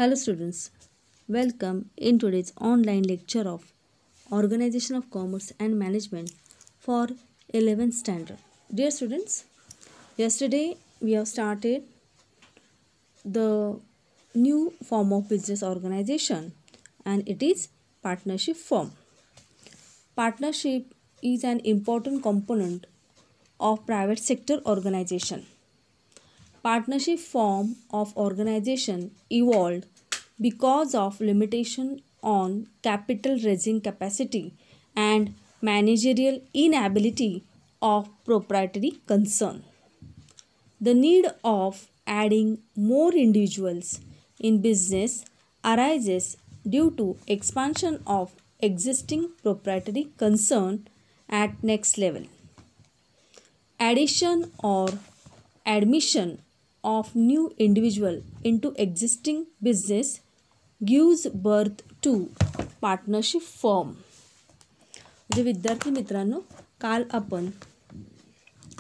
Hello students, welcome in today's online lecture of Organization of Commerce and Management for 11th standard. Dear students, yesterday we have started the new form of business organization and it is partnership firm. Partnership is an important component of private sector organization. Partnership form of organization evolved because of limitation on capital raising capacity and managerial inability of proprietary concern. The need of adding more individuals in business arises due to expansion of existing proprietary concern at next level. Addition or admission of new individual into existing business gives birth to partnership firm. म्हणजे विद्यार्थी मित्रांनो, काल आपण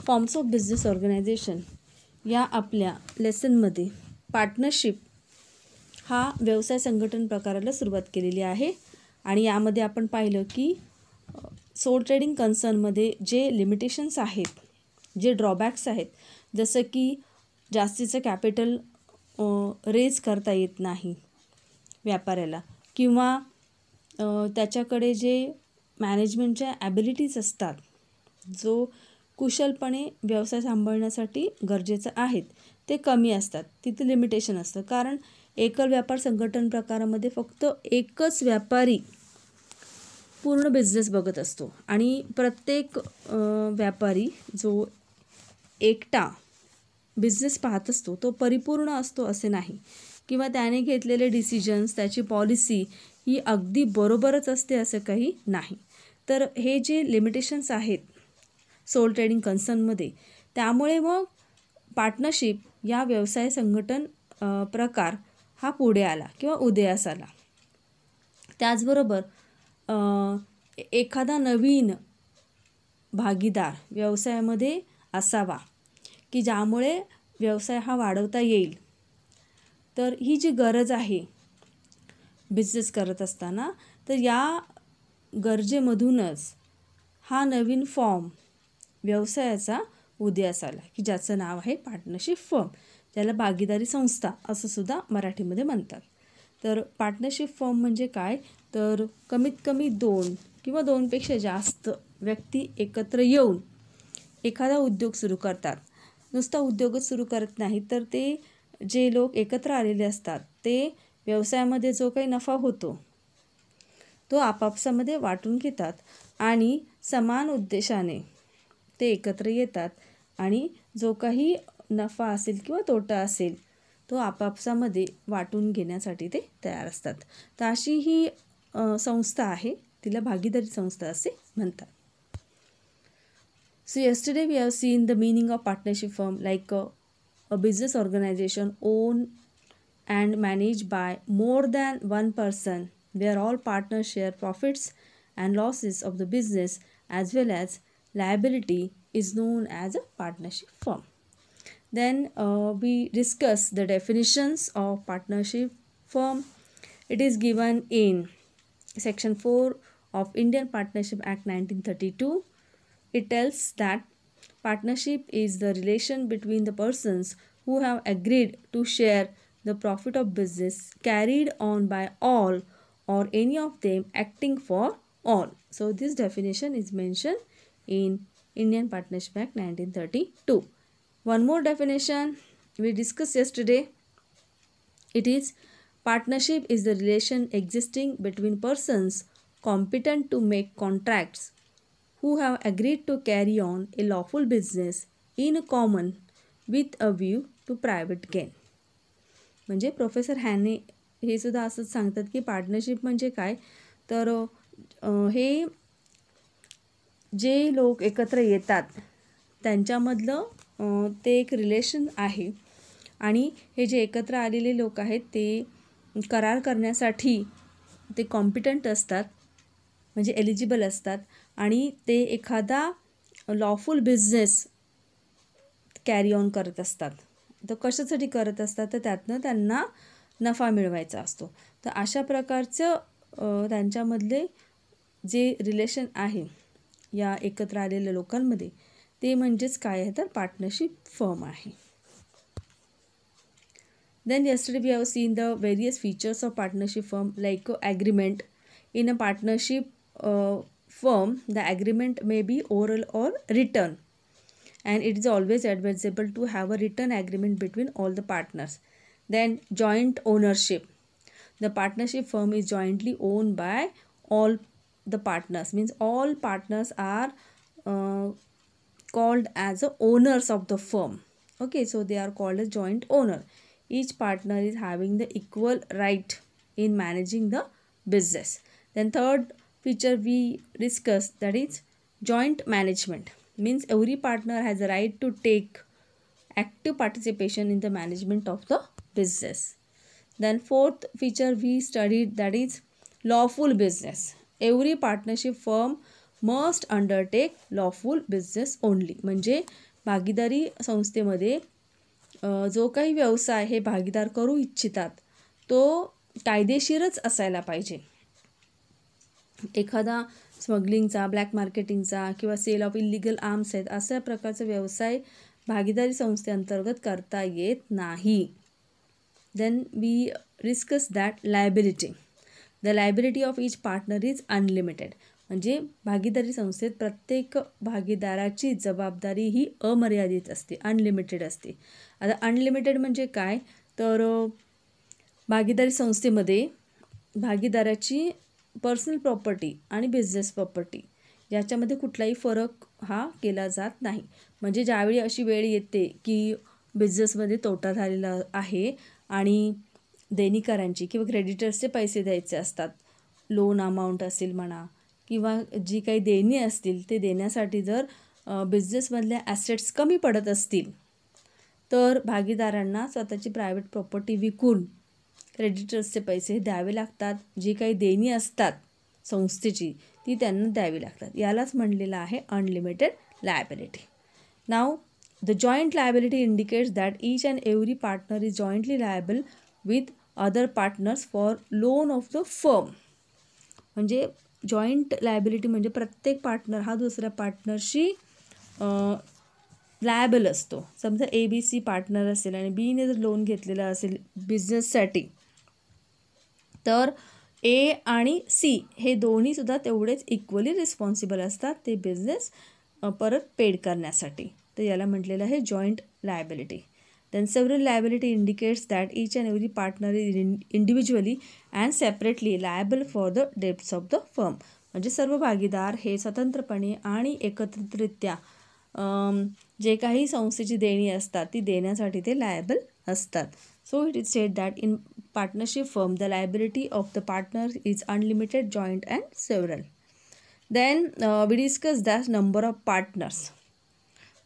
forms of business organisation या आपल्या लेसनमध्ये partnership हा व्यवसाय संघटन प्रकाराला सुरुवात केलेली आहे आणि यामध्ये आपण पाहिलं की सोल ट्रेडिंग कन्सर्नमध्ये जे लिमिटेशन्स आहेत, जे ड्रॉबॅक्स आहेत, जसं की जास्तीचं कॅपिटल रेज करता येत नाही व्यापाऱ्याला किंवा त्याच्याकडे जे मॅनेजमेंटच्या ॲबिलिटीज असतात, जो कुशलपणे व्यवसाय सांभाळण्यासाठी गरजेचं आहेत, ते कमी असतात. तिथे लिमिटेशन असतं कारण एकल व्यापार संघटन प्रकारामध्ये फक्त एकच व्यापारी पूर्ण बिझनेस बघत असतो आणि प्रत्येक व्यापारी जो एकटा बिझनेस पाहत असतो तो परिपूर्ण असतो असे नाही किंवा त्याने घेतलेले डिसिजन्स, त्याची पॉलिसी ही अगदी बरोबरच असते असं काही नाही. तर हे जे लिमिटेशन्स आहेत सोल ट्रेडिंग कन्सर्नमध्ये, त्यामुळे मग पार्टनरशिप या व्यवसाय संघटन प्रकार हा पुढे आला किंवा उदयास आला. त्याचबरोबर एखादा नवीन भागीदार व्यवसायामध्ये असावा की ज्यामुळे व्यवसाय हा वाढवता येईल. तर ही जी गरज आहे बिझनेस करत असताना, तर या गरजेमधूनच हा नवीन फॉर्म व्यवसायाचा उदयास आला की ज्याचं नाव आहे पार्टनरशिप फर्म, ज्याला भागीदारी संस्था असं सुद्धा मराठीमध्ये म्हणतात. तर पार्टनरशिप फर्म म्हणजे काय, तर कमीत कमी 2 किंवा 2पेक्षा जास्त व्यक्ती एकत्र येऊन एखादा उद्योग सुरू करतात. नुसता उद्योगच सुरू करत नाही, तर ते जे लोक एकत्र आलेले असतात ते व्यवसायामध्ये जो काही नफा होतो तो आपापसामध्ये वाटून घेतात आणि समान उद्देशाने ते एकत्र येतात आणि जो काही नफा असेल किंवा तोटा असेल तो आपापसामध्ये वाटून घेण्यासाठी ते तयार असतात. तर अशी ही संस्था आहे, तिला भागीदारी संस्था असे म्हणतात. So yesterday we have seen the meaning of partnership firm like a business organization owned and managed by more than one person where all partners share profits and losses of the business as well as liability is known as a partnership firm. Then we discuss the definitions of partnership firm. It is given in section 4 of Indian Partnership Act 1932. It tells that partnership is the relation between the persons who have agreed to share the profit of business carried on by all or any of them acting for all. So this definition is mentioned in Indian Partnership Act 1932. One more definition we discussed yesterday. It is partnership is the relation existing between persons competent to make contracts who have agreed to carry on a lawful business in common with a view to private gain. म्हणजे professor हॅने हे सुद्धा असंच सांगतात की partnership म्हणजे काय, तर हे जे लोक एकत्र येतात त्यांच्यामधलं ते एक रिलेशन आहे आणि हे जे एकत्र आलेले लोक आहेत ते करार करण्यासाठी ते कॉम्पिटंट असतात, म्हणजे एलिजिबल असतात आणि ते एखादा लॉफुल बिझनेस कॅरी ऑन करत असतात. तर कशासाठी करत असतात, तर त्यातनं त्यांना नफा मिळवायचा असतो. तर अशा प्रकारचं त्यांच्यामधले जे रिलेशन आहे या एकत्र आलेल्या लोकांमध्ये ते म्हणजेच काय आहे तर पार्टनरशिप फर्म आहे. Then yesterday we have seen the various features of partnership firm like agreement. In a partnership firm, the agreement may be oral or written, and it is always advisable to have a written agreement between all the partners. Then joint ownership. The partnership firm is jointly owned by all the partners, means all partners are called as the owners of the firm. Okay, so they are called as joint owner. Each partner is having the equal right in managing the business. Then third feature we discussed, that is joint management, means every partner has a right to take active participation in the management of the business. Then fourth feature we studied, that is lawful business. Every partnership firm must undertake lawful business only. म्हणजे भागीदारी संस्थेमध्ये जो काही व्यवसाय हे भागीदार करू इच्छितात तो कायदेशीरच असायला पाहिजे. एखादा स्मगलिंगचा, ब्लॅक मार्केटिंगचा किंवा सेल ऑफ इलिगल आर्म्स आहेत अशा प्रकारचा व्यवसाय भागीदारी संस्थेअंतर्गत करता येत नाही. Then we discuss that liability. The liability of each partner is unlimited. म्हणजे भागीदारी संस्थेत प्रत्येक भागीदाराची जबाबदारी ही अमर्यादित असते, अनलिमिटेड असते. आता अनलिमिटेड म्हणजे काय तर भागीदारी संस्थेमध्ये भागीदाराची पर्सनल प्रॉपर्टी आणि बिझनेस प्रॉपर्टी याच्यामध्ये कुठलाही फरक हा केला जात नाही. म्हणजे ज्यावेळी अशी वेळ येते की बिझनेसमध्ये तोटा झालेला आहे आणि देणीकरांची किंवा क्रेडिटर्सचे पैसे द्यायचे असतात, लोन अमाऊंट असेल म्हणा किंवा जी काही देणी असतील ते देण्यासाठी जर बिझनेसमधल्या ॲसेट्स कमी पडत असतील तर भागीदारांना स्वतःची प्रायव्हेट प्रॉपर्टी विकून क्रेडिटर्सचे पैसे द्यावे लागतात. जी काही देणी असतात संस्थेची ती त्यांना द्यावी लागतात. यालाच म्हणलेलं आहे unlimited liability. Now the joint liability indicates that each and every partner is jointly liable with other partners for loan of the firm. म्हणजे जॉईंट लायबिलिटी म्हणजे प्रत्येक पार्टनर हा दुसऱ्या पार्टनरशी लायबल असतो. समजा ABC पार्टनर असेल आणि बीने जर लोन घेतलेला असेल बिझनेससाठी तर A आणि C हे दोन्हीसुद्धा तेवढेच इक्वली रिस्पॉन्सिबल असतात ते बिझनेस परत पेड करण्यासाठी. तर याला म्हटलेलं आहे joint liability. Then several liability indicates that each and every partner is individually and separately liable for the debts of the firm. म्हणजे सर्व भागीदार हे स्वतंत्रपणे आणि एकत्रितरित्या जे काही संस्थेची देणी असतात ती देण्यासाठी ते लायबल असतात. So it is said that in partnership firm the liability of the partner is unlimited, joint and several. Then we discuss the number of partners.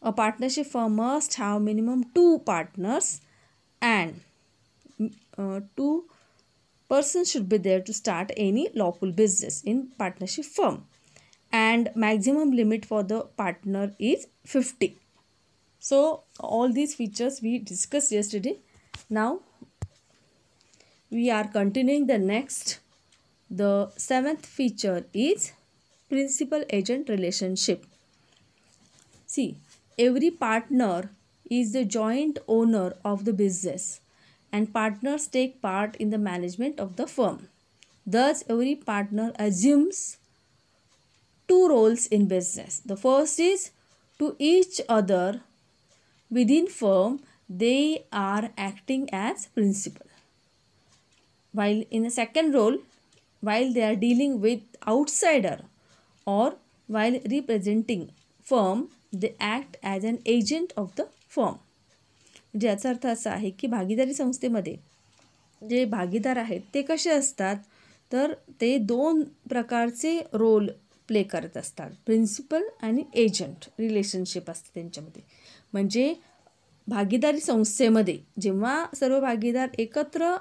A partnership firm must have minimum 2 partners and 2 persons should be there to start any lawful business in partnership firm, and maximum limit for the partner is 50. So all these features we discussed yesterday. Now we are continuing the next. The 7th feature is principal agent relationship. See, every partner is the joint owner of the business and partners take part in the management of the firm. Thus, every partner assumes 2 roles in business. The first is to each other within firm they are acting as principal. While in the second role, while they are dealing with outsider or while representing firm, they act as an agent of the firm. म्हणजे याचा अर्थ असा आहे की भागीदारी संस्थेमध्ये जे भागीदार आहेत ते कसे असतात तर ते 2 प्रकारचे रोल प्ले करत असतात. प्रिन्सिपल आणि एजंट रिलेशनशिप असते त्यांच्यामध्ये. म्हणजे भागीदारी संस्थेमध्ये जेव्हा सर्व भागीदार एकत्र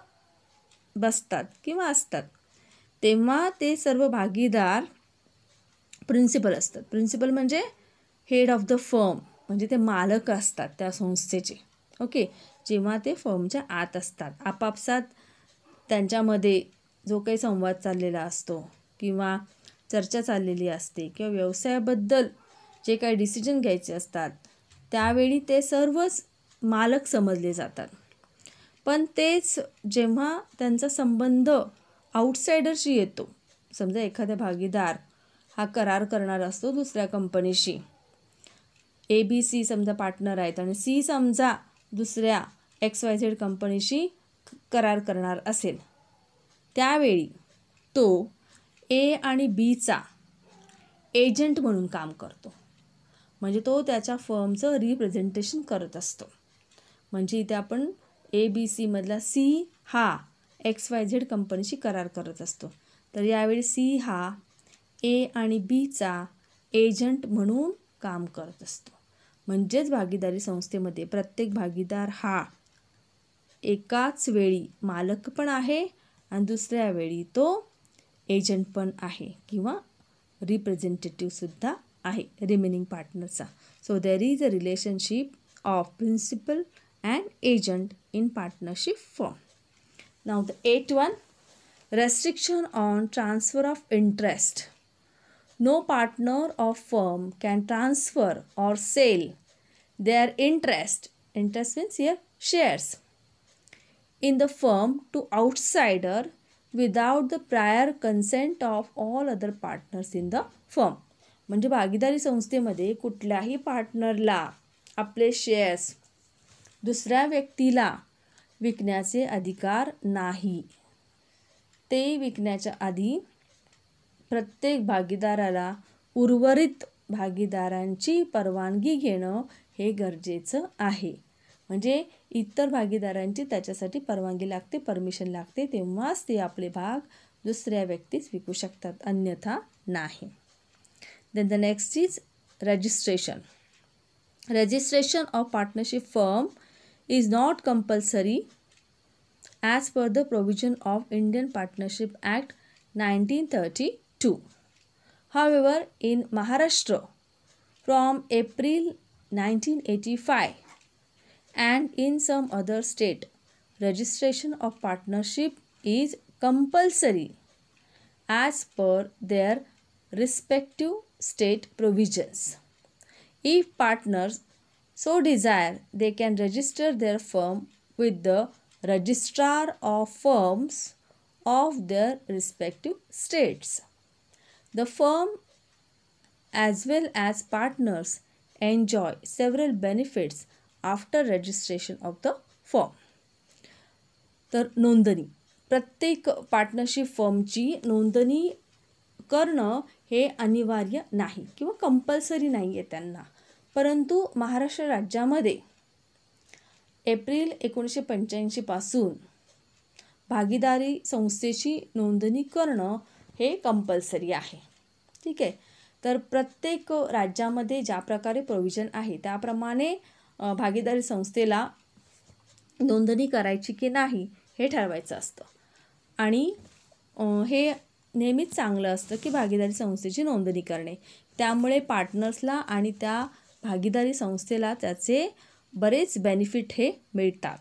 बसतात किंवा असतात तेव्हा ते सर्व भागीदार प्रिन्सिपल असतात. प्रिन्सिपल म्हणजे हेड ऑफ द फर्म, म्हणजे ते मालक असतात त्या संस्थेचे. ओके, जेव्हा ते फर्मच्या आत असतात आपापसात त्यांच्यामध्ये जो काही संवाद चाललेला असतो किंवा चर्चा चाललेली असते किंवा व्यवसायाबद्दल जे काही डिसिजन घ्यायचे असतात त्यावेळी ते सर्वच मालक समजले जातात. पण तेच जेव्हा त्यांचा संबंध आउटसायडरशी येतो, समजा एखादा भागीदार हा करार करणार असतो दुसऱ्या कंपनीशी, ABC समजा पार्टनर आहेत आणि C समजा दुसऱ्या XYZ कंपनीशी करार करणार असेल, त्यावेळी तो A आणि Bचा एजंट म्हणून काम करतो. म्हणजे तो त्याच्या फर्मचं रिप्रेझेंटेशन करत असतो. म्हणजे इथे आपण ABC मधला C हा XYZ कंपनीशी करार करत असतो, तर यावेळी C हा A आणि Bचा एजंट म्हणून काम करत असतो. म्हणजेच भागीदारी संस्थेमध्ये प्रत्येक भागीदार हा एकाच वेळी मालक पण आहे आणि दुसऱ्या वेळी तो एजंट पण आहे किंवा रिप्रेझेंटेटिव्हसुद्धा आहे रिमेनिंग पार्टनरचा. So there is a relationship of principal and agent in partnership form. Now the 8th one, restriction on transfer of interest. No partner of firm can transfer or sell their interest means here shares, in the firm to outsider without the prior consent of all other partners in the firm. म्हणजे भागीदारी संस्थेमध्ये कुठल्याही पार्टनरला आपले shares दुसऱ्या व्यक्तीला विकण्याचे अधिकार नाही. ते विकण्याच्या आधी प्रत्येक भागीदाराला उर्वरित भागीदारांची परवानगी घेणं हे गरजेचं आहे. म्हणजे इतर भागीदारांची त्याच्यासाठी परवानगी लागते, परमिशन लागते, तेव्हाच ते आपले भाग दुसऱ्या व्यक्तीस विकू शकतात, अन्यथा नाही. Then the next is registration. Registration of partnership firm is not compulsory as per the provision of Indian Partnership Act 1932. However, in Maharashtra from April 1985 and in some other state, registration of partnership is compulsory as per their respective state provisions. If partners so desire, they can register their firm with the registrar of firms of their respective states. The firm as well as partners enjoy several benefits after registration of the firm. तर नोंदणी, प्रत्येक partnership फर्मची नोंदणी करणं हे अनिवार्य नाही किंवा compulsory नाही आहे त्यांना. परंतु महाराष्ट्र राज्यामध्ये एप्रिल 1985 पासून भागीदारी संस्थेची नोंदणी करणं हे कंपल्सरी आहे. ठीक आहे. तर प्रत्येक राज्यामध्ये ज्या प्रकारे प्रोव्हिजन आहे त्याप्रमाणे भागीदारी संस्थेला नोंदणी करायची की नाही हे ठरवायचं असतं. आणि हे नेहमीच चांगलं असतं की भागीदारी संस्थेची नोंदणी करणे. त्यामुळे पार्टनर्सला आणि त्या भागीदारी संस्थेला त्याचे बरेच बेनिफिट हे मिळतात.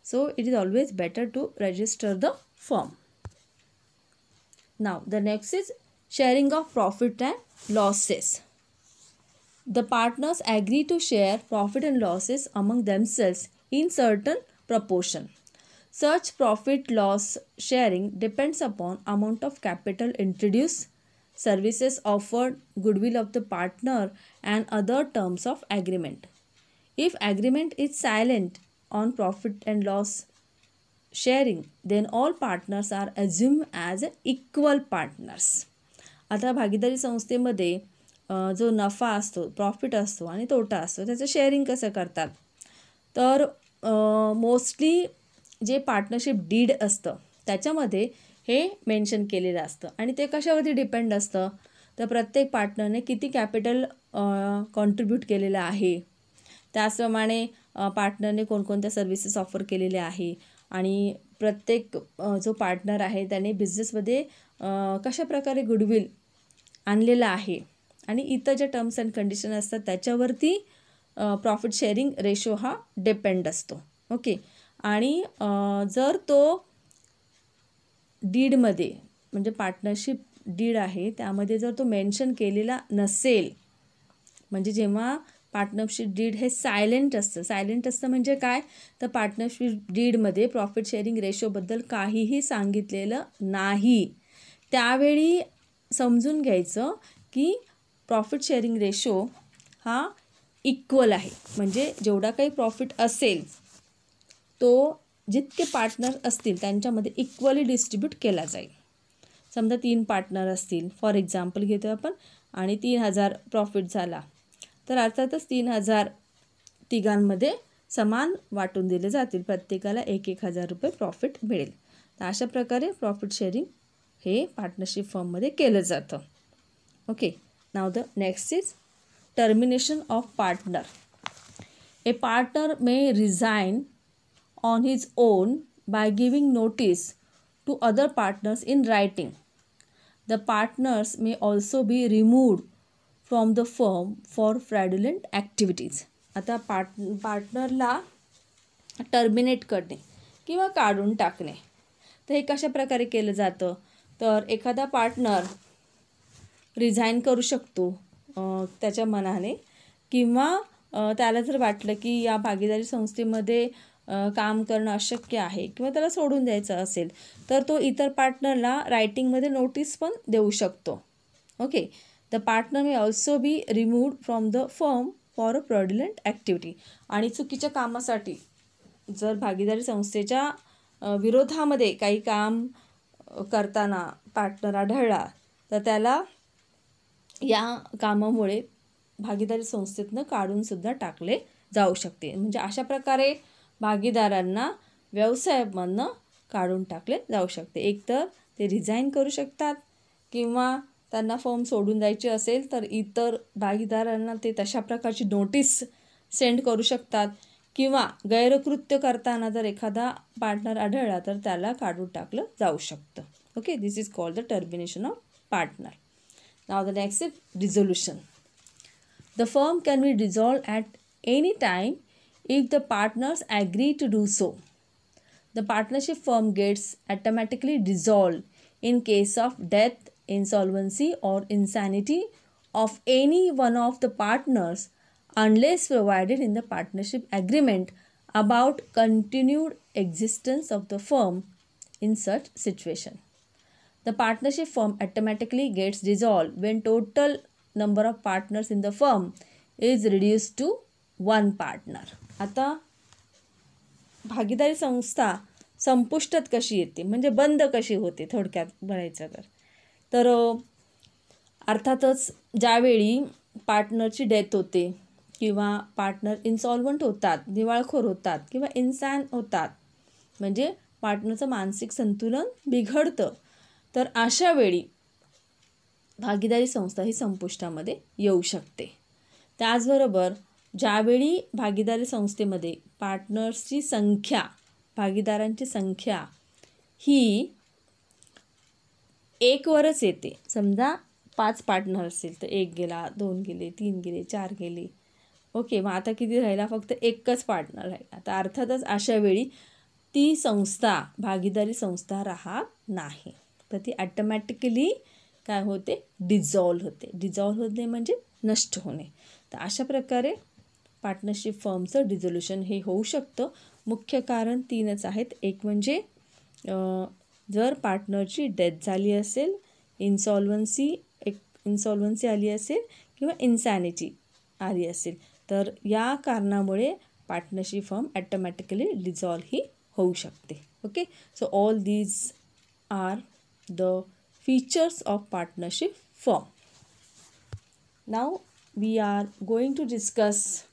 So it is always better to register the firm. Now the next is sharing of profit and losses. The partners agree to share profit and losses among themselves in certain proportion. Such profit loss sharing depends upon amount of capital introduced, services offered, goodwill of the partner and other terms of agreement. If agreement is silent on profit and loss sharing, then all partners are assumed as equal partners. आता भागीदारी संस्थेमध्ये जो नफा असतो, profit असतो आणि तोटा असतो त्याचं शेअरिंग कसं करतात, तर मोस्टली जे पार्टनरशिप डीड असतं त्याच्यामध्ये हे मेन्शन केलेलं असतं. आणि ते कशावरती डिपेंड असतं, तर प्रत्येक पार्टनरने किती कॅपिटल कॉन्ट्रीब्यूट केलेलं आहे, त्याचप्रमाणे पार्टनरने कोणकोणत्या सर्व्हिसेस ऑफर केलेल्या आहे आणि प्रत्येक जो पार्टनर आहे त्याने बिझनेसमध्ये कशाप्रकारे गुडविल आणलेलं आहे आणि इतर ज्या टर्म्स अँड कंडिशन असतात त्याच्यावरती प्रॉफिट शेअरिंग रेशो हा डिपेंड असतो. ओके. आणि जर तो डीडमध्ये म्हणजे पार्टनरशिप डीड आहे त्यामध्ये जर तो मेन्शन केलेला नसेल, म्हणजे जेव्हा पार्टनरशिप डीड हे सायलेंट असतं म्हणजे काय, तर पार्टनरशिप डीडमध्ये प्रॉफिट शेअरिंग रेशोबद्दल काहीही सांगितलेलं नाही, त्यावेळी समजून घ्यायचं की प्रॉफिट शेअरिंग रेशो हा इक्वल आहे. म्हणजे जेवढा काही प्रॉफिट असेल तो जितके पार्टनर असतील त्यांच्यामध्ये इक्वली डिस्ट्रीब्यूट केला जाईल. समजा 3 पार्टनर असतील, फॉर एक्झाम्पल घेतो आपण, आणि 3,000 प्रॉफिट झाला, तर अर्थातच 3,000 तिघांमध्ये समान वाटून दिले जातील, प्रत्येकाला 1,000 रुपये प्रॉफिट मिळेल. तर अशा प्रकारे प्रॉफिट शेअरिंग हे पार्टनरशिप फर्ममध्ये केलं जातं. Okay, now the next is termination of partner. A partner may resign on his own by giving notice to other partners in writing. The partners may also be removed from the firm for fraudulent activities. आता पार्टनरला terminate करणे किंवा काढून टाकणे, तर हे कशा प्रकारे केलं जातं, तर एखादा पार्टनर रिझाईन करू शकतो त्याच्या मनाने, किंवा त्याला जर वाटलं की या भागीदारी संस्थेमध्ये काम करणं अशक्य आहे किंवा त्याला सोडून द्यायचं असेल, तर तो इतर पार्टनरला रायटिंगमध्ये नोटीस पण देऊ शकतो. Okay, the partner may also be removed from the firm for a fraudulent activity. आणि चुकीच्या कामासाठी जर भागीदारी संस्थेच्या विरोधामध्ये काही काम करताना पार्टनर आढळला, तर त्याला या कामामुळे भागीदारी संस्थेतनं काढूनसुद्धा टाकले जाऊ शकते. म्हणजे अशा प्रकारे भागीदारांना व्यवसायामधनं काढून टाकले जाऊ शकते. एकतर ते रिझाईन करू शकतात, किंवा त्यांना फर्म सोडून द्यायची असेल तर इतर भागीदारांना ते तशा प्रकारची नोटीस सेंड करू शकतात, किंवा गैरकृत्य करताना जर एखादा पार्टनर आढळला तर त्याला काढून टाकलं जाऊ शकतं. Okay, this is called the termination of partner. Now the next is dissolution. The firm can be dissolved at any time if the partners agree to do so. The partnership firm gets automatically dissolved in case of death, insolvency or insanity of any one of the partners unless provided in the partnership agreement about continued existence of the firm in such situation. The partnership firm automatically gets dissolved when total number of partners in the firm is reduced to 1 partner. आता भागीदारी संस्था संपुष्टात कशी येते, म्हणजे बंद कशी होते, थोडक्यात म्हणायचं तर अर्थातच ज्यावेळी पार्टनरची डेथ होते, किंवा पार्टनर इन्सॉल्वंट होतात, दिवाळखोर होतात, किंवा इन्सॅन होतात, म्हणजे पार्टनरचं मानसिक संतुलन बिघडतं, तर अशा वेळी भागीदारी संस्था ही संपुष्टामध्ये येऊ शकते. त्याचबरोबर ज्यावेळी भागीदारी संस्थेमध्ये पार्टनर्सची संख्या, भागीदारांची संख्या ही 1 वरच येते, समजा 5 पार्टनर असतील तर 1 गेला, 2 गेले, 3 गेले, 4 गेले. ओके, मग आता किती राहिला, फक्त 1च पार्टनर राहिला. तर अर्थातच अशा वेळी ती संस्था, भागीदारी संस्था राहत नाही, तर ती ॲटोमॅटिकली काय होते, डिझॉल्व्ह होते. डिझॉल्व्ह होणे म्हणजे नष्ट होणे. तर अशा प्रकारे पार्टनरशिप फर्मचं डिझोल्यूशन हे होऊ शकतं. मुख्य कारण 3च आहेत. एक म्हणजे जर पार्टनरची डेथ झाली असेल, इन्सॉल्वन्सी आली असेल, किंवा इन्सॅनिटी आली असेल, तर या कारणामुळे पार्टनरशिप फर्म ॲटोमॅटिकली डिझॉल्व्ह ही होऊ शकते. Okay, so all these are the features of partnership firm. Now we are going to discuss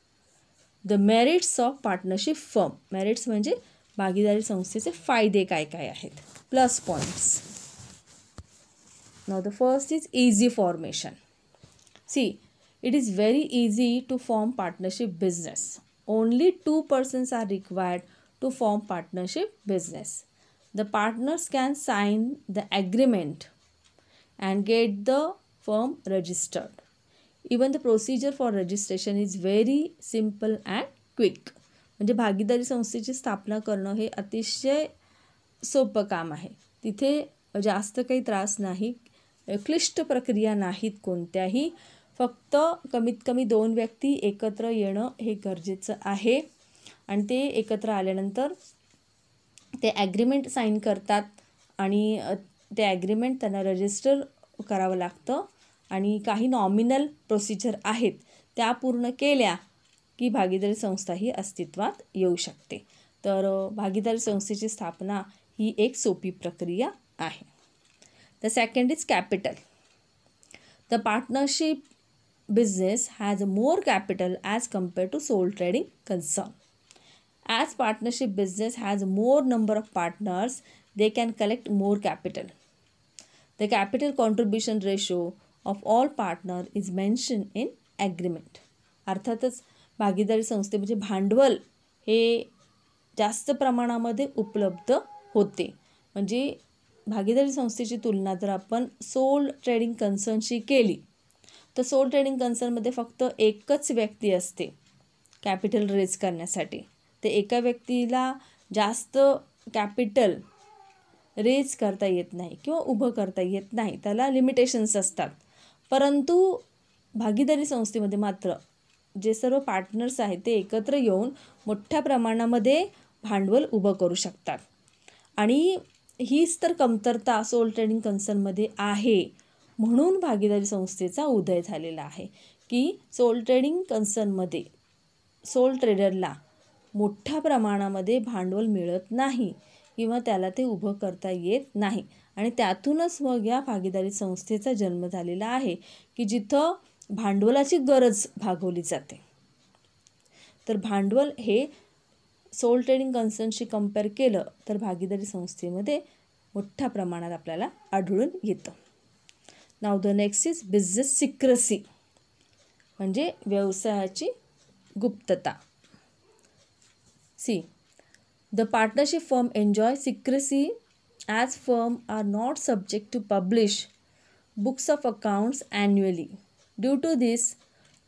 the merits of partnership firm. Merits म्हणजे भागीदारी संस्थेचे फायदे काय काय आहेत, plus points. Now the first is easy formation. See, it is very easy to form partnership business. Only 2 persons are required to form partnership business. The partners can sign the agreement and get the firm registered. Even the procedure for registration is very simple and quick. म्हणजे भागीदारी संस्थेची स्थापना करणं हे अतिशय सोपं काम आहे. तिथे जास्त काही त्रास नाही, क्लिष्ट प्रक्रिया नाहीत कोणत्याही. फक्त कमीत कमी 2 व्यक्ती एकत्र येणं हे गरजेचं आहे आणि ते एकत्र आल्यानंतर ते ॲग्रीमेंट साईन करतात आणि ते ॲग्रीमेंट त्यांना रजिस्टर करावं लागतं आणि काही नॉमिनल प्रोसिजर आहेत त्या पूर्ण केल्या की भागीदारी संस्था ही अस्तित्वात येऊ शकते. तर भागीदारी संस्थेची स्थापना ही एक सोपी प्रक्रिया आहे. The second is capital. The partnership business has more capital as compared to sole trading concern. As partnership business has more number of partners, they can collect more capital. The capital contribution ratio of all partner is mentioned in agreement. अर्थातच भागीदारी संस्थेमध्ये भांडवल हे जास्त प्रमाणामध्ये उपलब्ध होते. म्हणजे भागीदारी संस्थेची तुलना जर आपण सोल ट्रेडिंग कन्सर्नशी केली तर सोल ट्रेडिंग कन्सर्नमध्ये फक्त एकच व्यक्ती असते कॅपिटल रेज करण्यासाठी. ते एका व्यक्तीला जास्त कॅपिटल रेज करता येत नाही किंवा उभं करता येत नाही, त्याला लिमिटेशन्स असतात. परंतु भागीदारी संस्थेमध्ये मात्र जे सर्व पार्टनर्स आहेत ते एकत्र येऊन मोठ्या प्रमाणामध्ये भांडवल उभं करू शकतात. आणि हीच तर कमतरता सोल ट्रेडिंग कन्सर्नमध्ये आहे. म्हणून भागीदारी संस्थेचा उदय झालेला आहे की सोल ट्रेडिंग कन्सर्नमध्ये सोल ट्रेडरला मोठ्या प्रमाणामध्ये भांडवल मिळत नाही किंवा त्याला ते उभं करता येत नाही आणि त्यातूनच मग या भागीदारी संस्थेचा जन्म झालेला आहे की जिथं भांडवलाची गरज भागवली जाते. तर भांडवल हे सोल ट्रेडिंग कन्सर्नशी कंपेअर केलं तर भागीदारी संस्थेमध्ये मोठ्या प्रमाणात आपल्याला आढळून येतं. Now the next is business secrecy, म्हणजे व्यवसायाची गुप्तता. See the partnership firm enjoy secrecy as firm are not subject to publish books of accounts annually. Due to this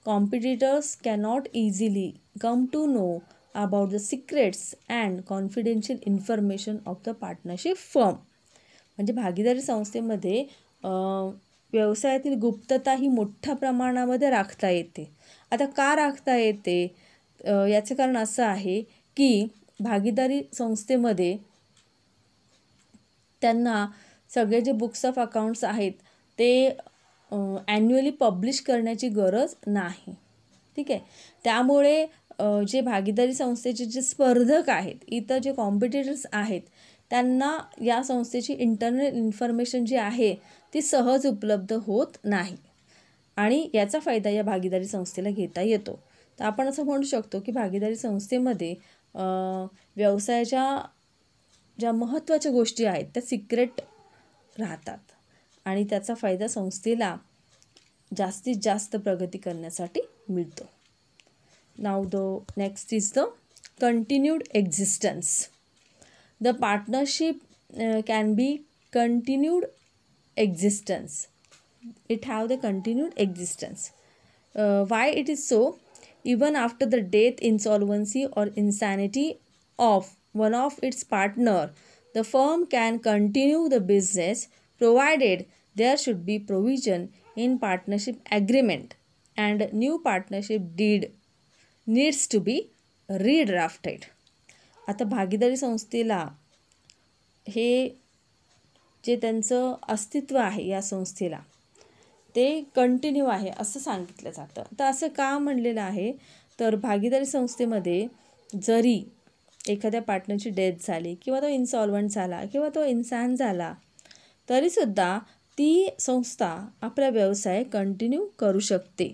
competitors cannot easily come to know about the secrets and confidential information of the partnership firm. म्हणजे भागीदारी संस्थेमध्ये व्यवसायातील गुप्तता ही मोठ्या प्रमाणामध्ये राखता येते. आता का राखता येते याचं कारण असं आहे की भागीदारी संस्थेमध्ये त्यांना सगळे जे बुक्स ऑफ अकाउंट्स आहेत ते ॲन्युअली पब्लिश करण्याची गरज नाही. ठीक आहे. त्यामुळे जे भागीदारी संस्थेचे जे स्पर्धक आहेत, इतर जे कॉम्पिटिटर्स आहेत, त्यांना या संस्थेची इंटरनल इन्फॉर्मेशन जी आहे ती सहज उपलब्ध होत नाही आणि याचा फायदा या भागीदारी संस्थेला घेता येतो. तर आपण असं म्हणू शकतो की भागीदारी संस्थेमध्ये व्यवसायाच्या ज्या महत्त्वाच्या गोष्टी आहेत त्या सिक्रेट राहतात आणि त्याचा फायदा संस्थेला जास्तीत जास्त प्रगती करण्यासाठी मिळतो. नाव the next is the continued existence. The partnership can be continued existence. It have the continued existence. Why it is so? Even after the death, insolvency or insanity of one of its partner, the firm can continue the business provided there should be provision in partnership agreement and new partnership deed needs to be redrafted. आता भागीदारी संस्थेला हे जे त्यांचं अस्तित्व आहे या संस्थेला ते कंटिन्यू आहे असं सांगितलं जातं. तर असं का म्हणलेलं आहे तर भागीदारी संस्थेमध्ये जरी एखाद्या पार्टनरची डेथ झाली किंवा तो इन्सॉल्वंट झाला किंवा तो इन्सान झाला तरीसुद्धा ती संस्था आपला व्यवसाय कंटिन्यू करू शकते.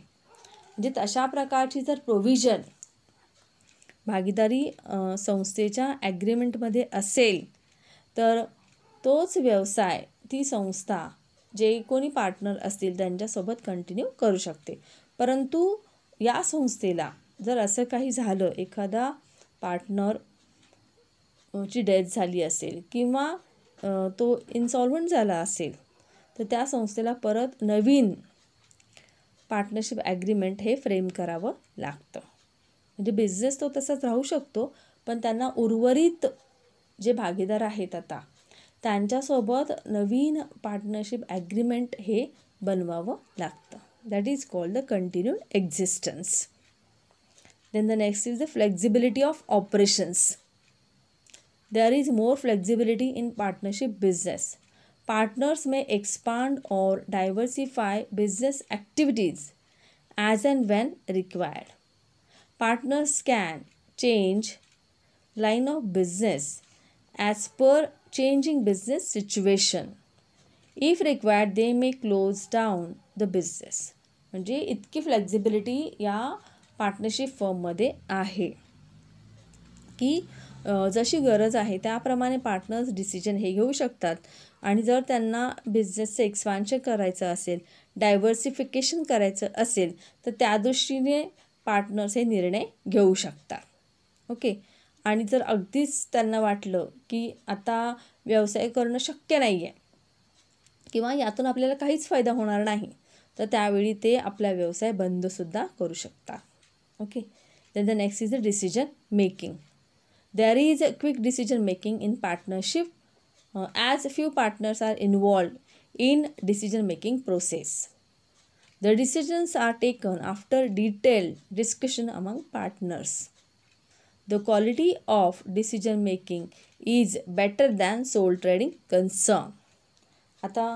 म्हणजे तशा प्रकारची जर प्रोव्हिजन भागीदारी संस्थेच्या ॲग्रीमेंटमध्ये असेल तर तोच व्यवसाय ती संस्था जे कोणी पार्टनर असतील त्यांच्यासोबत कंटिन्यू करू शकते. परंतु या संस्थेला जर असं काही झालं, एखादा पार्टनर ची डेथ झाली असेल किंवा तो इन्सॉल्वंट झाला असेल तर त्या संस्थेला परत नवीन पार्टनरशिप ॲग्रीमेंट हे फ्रेम करावं लागतं. म्हणजे बिझनेस तो तसाच राहू शकतो पण त्यांना उर्वरित जे भागीदार आहेत आता त्यांच्यासोबत नवीन पार्टनरशिप ॲग्रीमेंट हे बनवावं लागतं. That is called the continued existence. Then the next is the flexibility of operations. There is more flexibility in partnership business. Partners may expand or diversify business activities as and when required. Partners can change line of business as per changing business situation. If required, they may close down the business. म्हणजे इतकी flexibility या partnership फर्ममध्ये आहे की जशी गरज आहे त्याप्रमाणे पार्टनर्स डिसिजन हे घेऊ शकतात. आणि जर त्यांना बिझनेसचं एक्सपान्शन करायचं असेल, डायव्हर्सिफिकेशन करायचं असेल, तर त्या दृष्टीने पार्टनर्स हे निर्णय घेऊ शकतात. ओके. आणि जर अगदीच त्यांना वाटलं की आता व्यवसाय करणं शक्य नाही आहे किंवा यातून आपल्याला काहीच फायदा होणार नाही, तर त्यावेळी ते आपला व्यवसाय बंदसुद्धा करू शकतात. Okay, then the next is the decision making. There is a quick decision making in partnership as few partners are involved in decision making process. The decisions are taken after detailed discussion among partners. The quality of decision making is better than sole trading concern. आता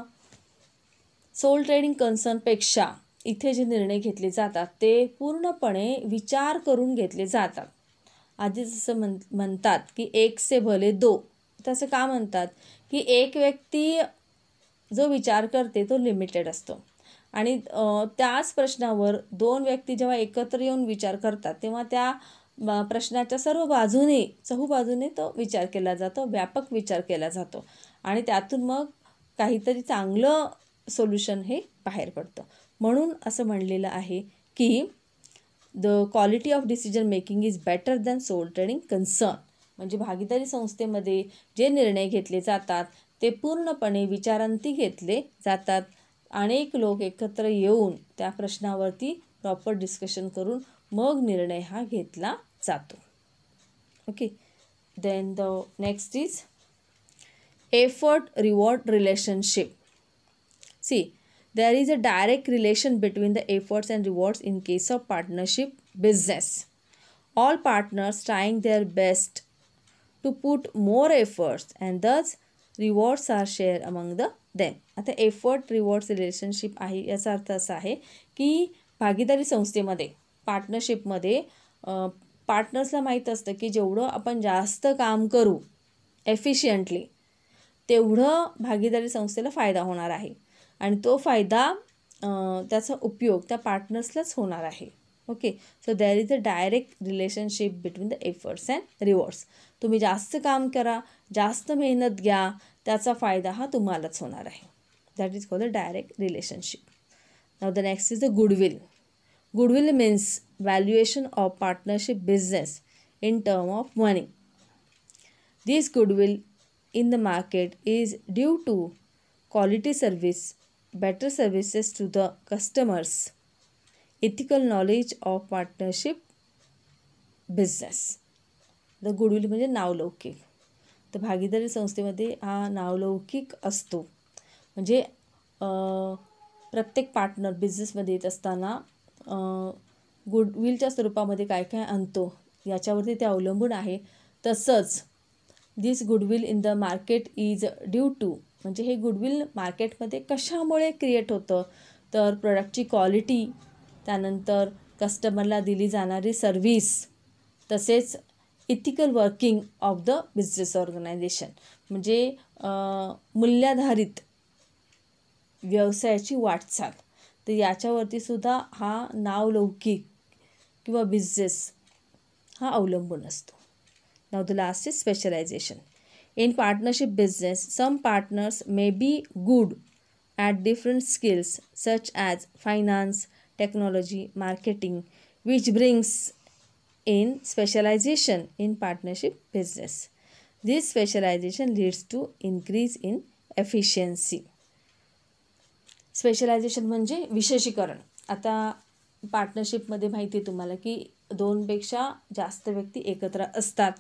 soul trading कन्सर्नपेक्षा इथे जे निर्णय घेतले जातात ते पूर्णपणे विचार करून घेतले जातात. आधी जसं म्हणतात की एक से भले दो, तसं का म्हणतात की एक व्यक्ती जो विचार करते तो लिमिटेड असतो आणि त्याच प्रश्नावर दोन व्यक्ती जेव्हा एकत्र येऊन विचार करतात तेव्हा त्या प्रश्नाच्या सर्व बाजूने चहूबाजूने तो विचार केला जातो, व्यापक विचार केला जातो आणि त्यातून मग काहीतरी चांगलं सोल्युशन हे बाहेर पडतं. म्हणून असं म्हणलेलं आहे की the quality of decision making is better than sole trading concern. म्हणजे भागीदारी संस्थेमध्ये जे निर्णय घेतले जातात ते पूर्णपणे विचारांती घेतले जातात. अनेक लोक एकत्र येऊन त्या प्रश्नावरती प्रॉपर डिस्कशन करून मग निर्णय हा घेतला जातो. Okay. Then the next is effort reward relationship. See, there is a direct relation between the efforts and rewards in case of partnership business. All partners trying their best to put more efforts and thus rewards are shared among them. आता effort rewards relationship आहे याचा अर्थ असा आहे की भागीदारी संस्थेमध्ये पार्टनरशिपमध्ये पार्टनर्सला माहीत असतं की जेवढं आपण जास्त काम करू एफिशियंटली तेवढं भागीदारी संस्थेला फायदा होणार आहे आणि तो फायदा त्याचा उपयोग त्या पार्टनर्सलाच होणार आहे. Okay. So there is a direct relationship between the efforts and rewards. तुम्ही जास्त काम करा, जास्त मेहनत घ्या, त्याचा फायदा हा तुम्हालाच होणार आहे. That is called the direct relationship. Now the next is the goodwill. Goodwill means valuation of partnership business in term of money. This goodwill in the market is due to quality service, better services to the customers, ethical knowledge of partnership business. The goodwill म्हणजे नावलौकिक. तर भागीदारी संस्थेमध्ये हा नावलौकिक असतो. म्हणजे प्रत्येक पार्टनर बिझनेसमध्ये येत असताना गुडविलच्या स्वरूपामध्ये काय काय आणतो याच्यावरती ते अवलंबून आहे. तसंच this goodwill in the market is due to म्हणजे हे गुडविल मार्केटमध्ये कशामुळे क्रिएट होतं तर प्रोडक्टची क्वालिटी, त्यानंतर कस्टमरला दिली जाणारी सर्व्हिस, तसेच ethical working of the business organisation म्हणजे मूल्याधारित व्यवसायाची वाटचाल. तर याच्यावरती सुद्धा हा नावलौकिक किंवा बिझनेस हा अवलंबून असतो. Now the last is specialization. In partnership business, some partners may be good at different skills such as finance, technology, marketing, which brings in specialization in partnership business. This specialization leads to increase in efficiency. Specialization म्हणजे विशेषीकरण. आता पार्टनरशिपमध्ये माहिती आहे तुम्हाला की 2पेक्षा जास्त व्यक्ती एकत्र असतात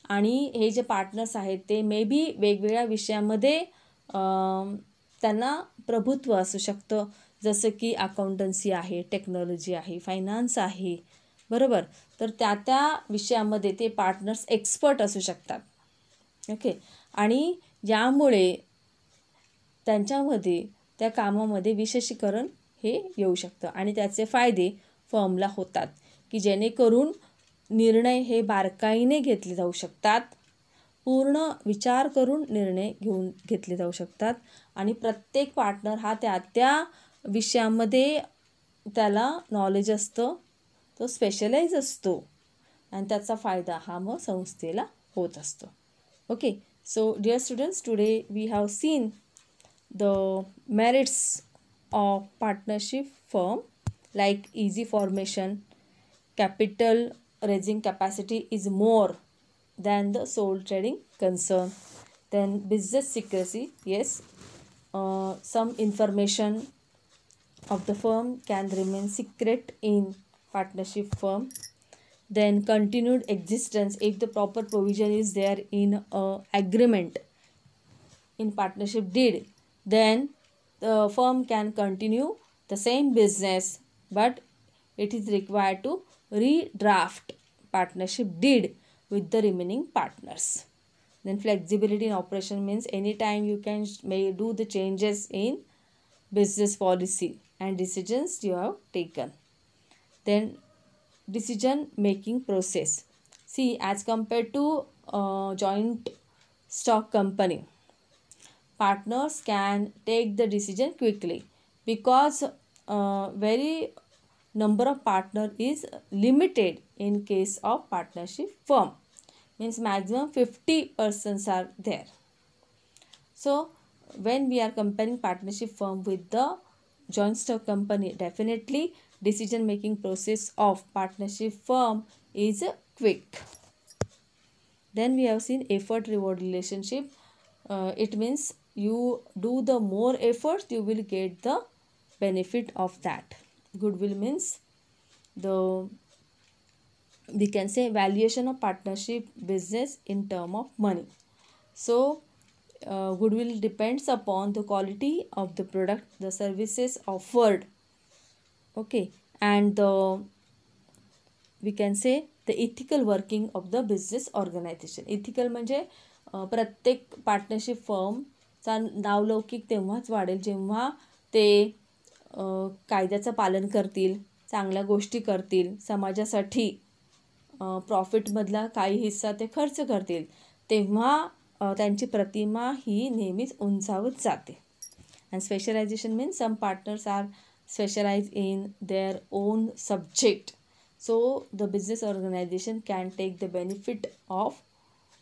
आणि हे जे पार्टनर्स आहेत ते मे बी वेगवेगळ्या विषयामध्ये त्यांना प्रभुत्व असू शकतं, जसं की अकाउंटन्सी आहे, टेक्नॉलॉजी आहे, फायनान्स आहे, बरोबर. तर त्या विषयामध्ये ते पार्टनर्स एक्सपर्ट असू शकतात. ओके. आणि यामुळे त्यांच्यामध्ये त्या कामामध्ये विशेषीकरण हे येऊ शकतं आणि त्याचे फायदे फर्मला होतात, की जेणेकरून निर्णय हे बारकाईने घेतले जाऊ शकतात, पूर्ण विचार करून निर्णय घेतले जाऊ शकतात आणि प्रत्येक पार्टनर हा त्या विषयामध्ये त्याला नॉलेज असतं, तो स्पेशलाइज असतो आणि त्याचा फायदा हा मग संस्थेला होत असतो. Okay. So dear students, today we have seen the merits of partnership firm like easy formation, capital raising capacity is more than the sole trading concern, then business secrecy, yes, some information of the firm can remain secret in partnership firm, then continued existence if the proper provision is there in a agreement in partnership deed, then the firm can continue the same business, but it is required to redraft partnership deed with the remaining partners. Then flexibility in operation means anytime you may do the changes in business policy and decisions you have taken. Then decision making process. See, as compared to joint stock company, partners can take the decision quickly because very number of partner is limited in case of partnership firm, means maximum 50 persons are there. So when we are comparing partnership firm with the joint stock company, definitely decision making process of partnership firm is quick. Then we have seen effort reward relationship. It means you do the more effort, you will get the benefit of that. Goodwill means we can say valuation of partnership business in term of money. So goodwill depends upon the quality of the product, the services offered, okay, and we can say the ethical working of the business organization. Ethical म्हणजे प्रत्येक partnership फर्मचा नावलौकिक तेव्हाच वाढेल जेव्हा ते कायद्याचं पालन करतील, चांगल्या गोष्टी करतील, समाजासाठी प्रॉफिटमधला काही हिस्सा ते खर्च करतील, तेव्हा त्यांची प्रतिमा ही नेहमीच उंचावत जाते. And specialisation means some partners are specialise in their own subject, so the business organization can take the benefit of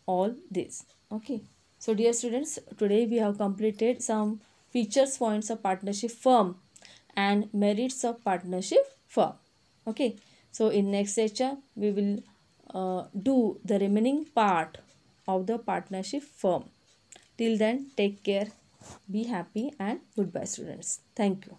all this. Okay, so dear students, today we have completed some features points of partnership firm and merits of partnership firm. Okay, so in next lecture we will do the remaining part of the partnership firm. Till then, take care, be happy, and goodbye students. Thank you.